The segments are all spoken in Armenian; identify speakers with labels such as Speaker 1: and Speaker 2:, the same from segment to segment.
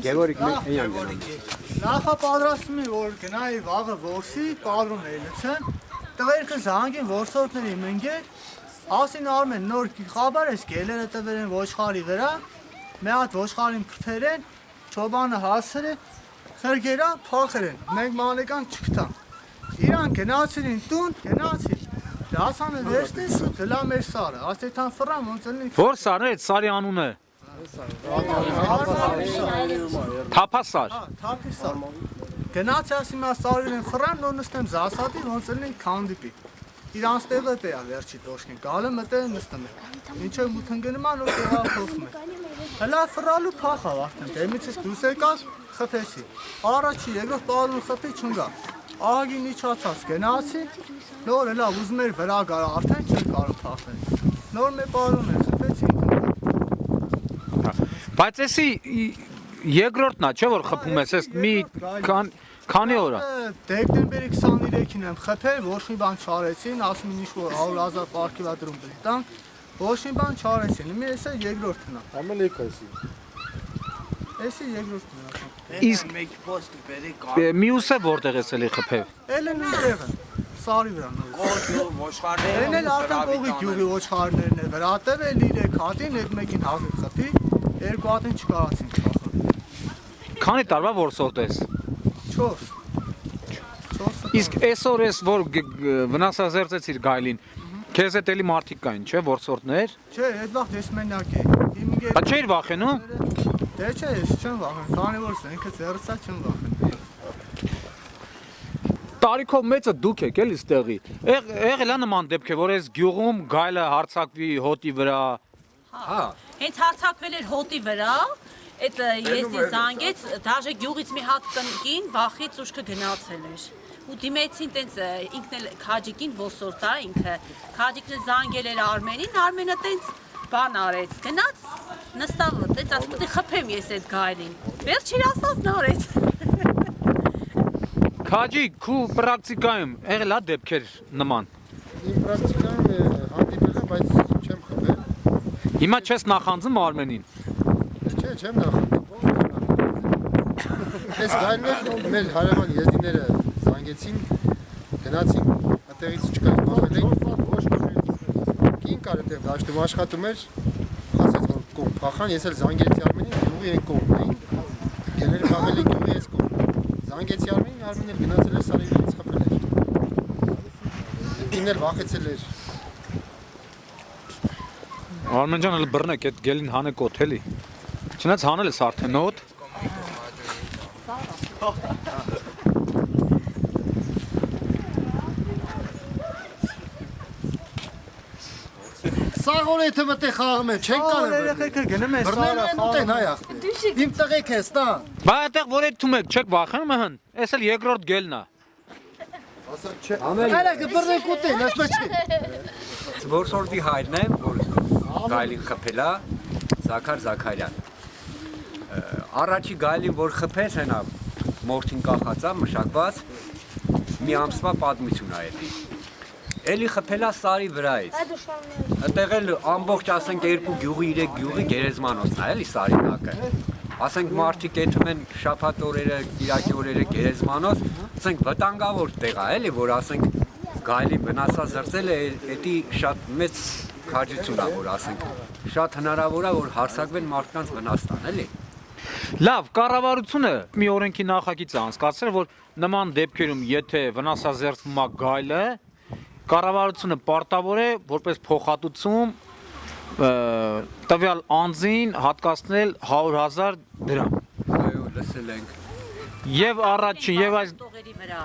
Speaker 1: Գևորիկ
Speaker 2: Նախապատրաստում եմ, որ գնայի վաղը որսի, պատրում էի լցեմ, տղերքը զանգին որսորդների մնգել, ասին Արմեն նոր խաբար ես գելերը տվել են ոչխարի վրա, մի հատ ոչխարին փրփեր են, չոբանը հասել է, խրգերան, փախել են, մենք մանեկան չգտան, իրան գնացին տուն, գնացին, դասանը վերցնին սուտ, հլա մեր սարը, ասետան ֆրամ ոնց ելնի
Speaker 3: Որ սարը այդ սարի անունը Թափասար
Speaker 2: Թափի սար, գնացի ասի մա սարին են ֆրամ, նոր նստեմ զասատի, ոնց ելնի քանդիպի, իրանց տեղը տեա վերջի տոշքին, գալը մտել նստում է, ինչը մութնգնում ան ու տեղա փոխում է, հլա ֆրալու փախավ արդեն, դեմիցս դուս եկավ, խփեցի, առաջի երկրորդ պարուն խփի չունգա, ահագին իջացած գնացի, նոր հլա ուզում էր վրա գար, արդեն չէր կարող փախնել, նոր մի պարուն է, խփեցի,
Speaker 3: Բայց էսի երկրորդն է, չէ որ խփում ես, ես մի քանի օր է
Speaker 2: Դեկտեմբերի 23-ին եմ խփել, ոչ մի բան չարեցին, ասում են ինչ-որ 100,000 պարգևատրում բրիտան, ոչ մի բան չարեցին, իմի էսը երկրորդն է
Speaker 4: Ամեն եկ այսի
Speaker 2: Էսի երկրորդն է
Speaker 3: Իսկ մյուսը որտեղ ես էլի խփել
Speaker 2: Էլ են մի տեղը, սարի վրա Են էլ արդեն կողի գյուղի ոչխարներն է վրատև էլ 3 հատին, այդ մեկին հազիվ խփի, 2 հատին չկարացին խփել
Speaker 3: Քանի տարվա որսորդ ես
Speaker 2: 4
Speaker 3: Իսկ այսօր ես որ վնասազերծեցիր գայլին Քեզ հետ էլի մարդիկ կային, չէ, որսորդներ
Speaker 2: Չէ, այդ վաղ ես մենակ էի
Speaker 3: Բա չէիր վախենում
Speaker 2: Դե չէ, ես չեմ վախենում, քանի որ ինքը ձեռսա չեմ վախենում
Speaker 3: Տարիքով մեծը դուք եք էլի ստեղի Եղել է նման դեպք է, որ այս գյուղում գայլը հարցակվի հոտի վրա
Speaker 5: Հենց հարցակվել էր հոտի վրա Այդ ես զանգեց, դաժե գյուղից մի հատ կին վախից ուշքը գնացել էր ու դիմեցին տենց ինքն էլ քաջիկին որսորտա ինքը քաջիկը զանգել էր Արմենին, Արմենը տենց բան արեց, գնաց նստավ տենց ասում է խփեմ ես այդ գայլին, վերջին ասածն արեց
Speaker 3: Քաջի, քու պրակտիկայում եղել է դեպքեր նման
Speaker 4: Իմ պրակտիկայում հանդիպել եմ, բայց չեմ խփել
Speaker 3: Հիմա չես նախանձում Արմենին
Speaker 4: Չէ, չեմ նախանձում Այս գայլներ մեր հարևան եզդիները զանգեցին, գնացին, այդտեղից չկային, մախել էին Կին կար այդտեղ դաշտում աշխատում էր, ասեց որ կողմ փախան, ես էլ զանգեցի Արմենին, գյուղի այն կողմն էին Գելերը փախել են գյուղի այս կողմ Զանգեցի Արմենին, Արմենն էլ գնացել էր սարի վրայից խփել էր Կինն էլ վախեցել էր
Speaker 3: Արմեն ջան, էլ բռնեք այդ գելին հանեք օդ էլի Չնայած հանել ես արդեն օդ
Speaker 4: Սաղորեթը մտե խաղում եմ, չեն կարել
Speaker 2: Երեխեքը գնում են
Speaker 4: Բռնել են ուտեն հայ ախպեր Իմ տղեկ ես տա
Speaker 3: Բա այդտեղ որ էթում եք, չեք վախենում հն Էս էլ երկրորդ գելն է
Speaker 4: Այլա կբռնեք ուտեն, ասպես չի
Speaker 1: Որսորդի հայրն եմ, որ գայլին խփելա Զաքար Զաքարյան Առաջի գայլին որ խփեց հենա մորթին կախածա մշակված մի ամսվա պատմություն ա էլի Էլի խփելա սարի վրայից Այդտեղ էլ ամբողջ ասենք 2 գյուղի 3 գյուղի գերեզմանոցն ա էլի սարի նակը Ասենք մարդիկ եթում են շաբաթ օրերը, կիրակի օրերը գերեզմանոց ասենք վտանգավոր տեղ ա էլի որ ասենք գայլի վնասազերծել է էդի շատ մեծ քաջություն ա որ ասենք շատ հնարավոր ա որ հարցակվեն մարդկանց վնաս տան էլի
Speaker 3: Լավ, կառավարությունը մի օրենքի նախագիծ է անցկացրել, որ նման դեպքերում եթե վնասազերծվում է գայլը, կառավարությունը պարտավոր է որպես փոխհատուցում տվյալ անձին հատկացնել 100,000 դրամ։
Speaker 1: Այո, լսել ենք։
Speaker 3: Եվ առաջին եւ այս
Speaker 5: տողերի վրա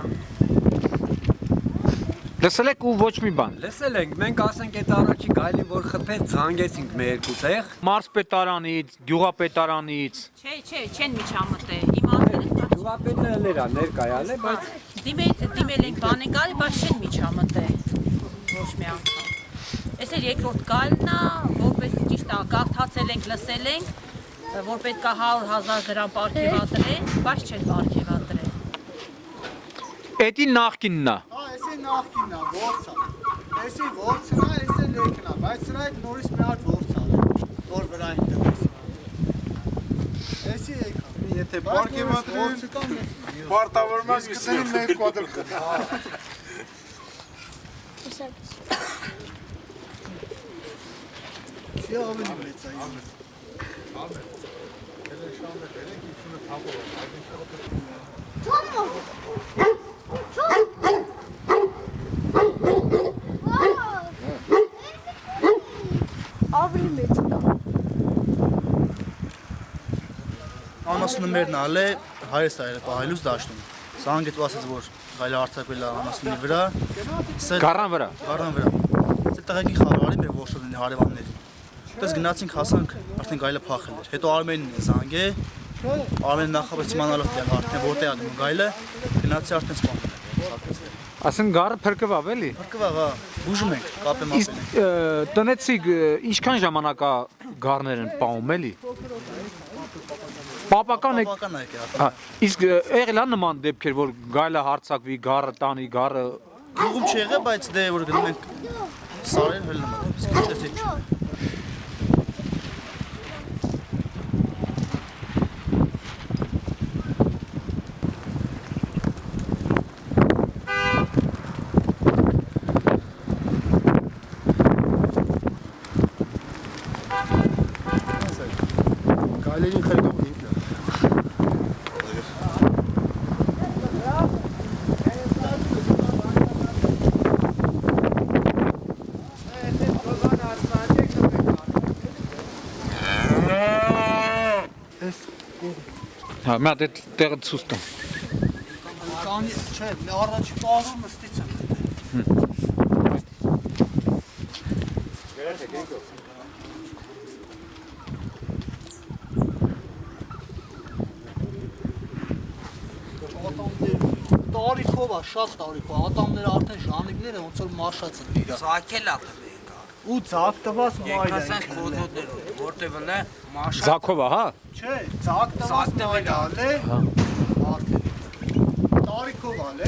Speaker 3: լսել եք ու ոչ մի բան։
Speaker 1: Լսել ենք, մենք ասենք այդ առաջի գայլին որ խփեց, զանգեցինք մեր երկու տեղ։
Speaker 3: Մարզպետարանից, գյուղապետարանից։
Speaker 5: Չէ, չեն միջամտել։ Իմացել եք։
Speaker 1: Գյուղապետը լերա ներկայալ է, բայց
Speaker 5: Դիմել ենք բան են կարել, բայց չեն միջամտել։ Ոչ մի անգամ։ Այս էլ երկրորդ գալն է, որպես ճիշտ է, կարդացել ենք, լսել ենք, որ պետք է 100,000 դրամ պարգևատրեն, բայց չեն պարգևատրել։
Speaker 3: Էդի նախկինն է։
Speaker 2: Էսի նախկինն է, ворցա։ Էսի ворցն է, էսի լեքն է, բայց սրա այդ նորից մի հատ ворցա, որ վրային դրես։ Էսի եկա։
Speaker 6: Եթե պարկ եմ ատրում, պարտավորմաս կծենում մեր կոդրխը։
Speaker 2: Չի ավելի մեծ է իմը։
Speaker 7: Ավելի մեծ է։
Speaker 2: Անասնումերն ալ է հայրս այրը պահելուց դաշտում։ Զանգեց ու ասեց, որ գայլը արձակվել է անասնի վրա,
Speaker 3: Գառան վրա։
Speaker 2: գառան վրա։ Սա տղեկի խաղարի մեր ողջունի հարևանների։ Դες գնացինք հասանք, արդեն գայլը փախել էր։ Հետո Արմենին զանգե, Արմենը նախապես իմանալով դեռ արդեն որտեղ է գայլը, գնացի արդեն սպանել է։
Speaker 3: Ասեն գառը փրկվավ էլի։
Speaker 2: Փրկվաղ, բուժում ենք, կապեմ
Speaker 3: Իսկ
Speaker 2: ապեն։
Speaker 3: տնեցիք ինչքան ժամանակ է գառներ են պահում էլի։ Պապական է։
Speaker 2: Բական է եկել արդեն։
Speaker 3: Հա, իսկ եղել է նման դեպքեր, որ գայլը հարցակվի, գառը տանի, գառը
Speaker 2: Գյուղում չեղե, բայց դե որ գնում ենք սարեր հել նման։ Իսկ դեսի չի։
Speaker 4: Գայլերին խրտող ինքն է։
Speaker 3: հա մի հատ այդ տեղը ցույց տամ։
Speaker 2: Կանի, չէ, առաջի պահում մստից եմ։ Տարիքով է, շատ տարիքով, ատամները արդեն ժանիկները ոնց որ մաշած են իրա։
Speaker 8: Սակել ա տվենք ա։
Speaker 2: Ու ձակտված մայր է
Speaker 8: Եկասան
Speaker 2: ինքն է։
Speaker 8: կոդոդերով, որտեղ վնա մաշա։
Speaker 3: Զաքովա, հա։
Speaker 2: Չէ, ձակտված մայր ա, լե։ Արդեն։ Տարիքով ա, լե։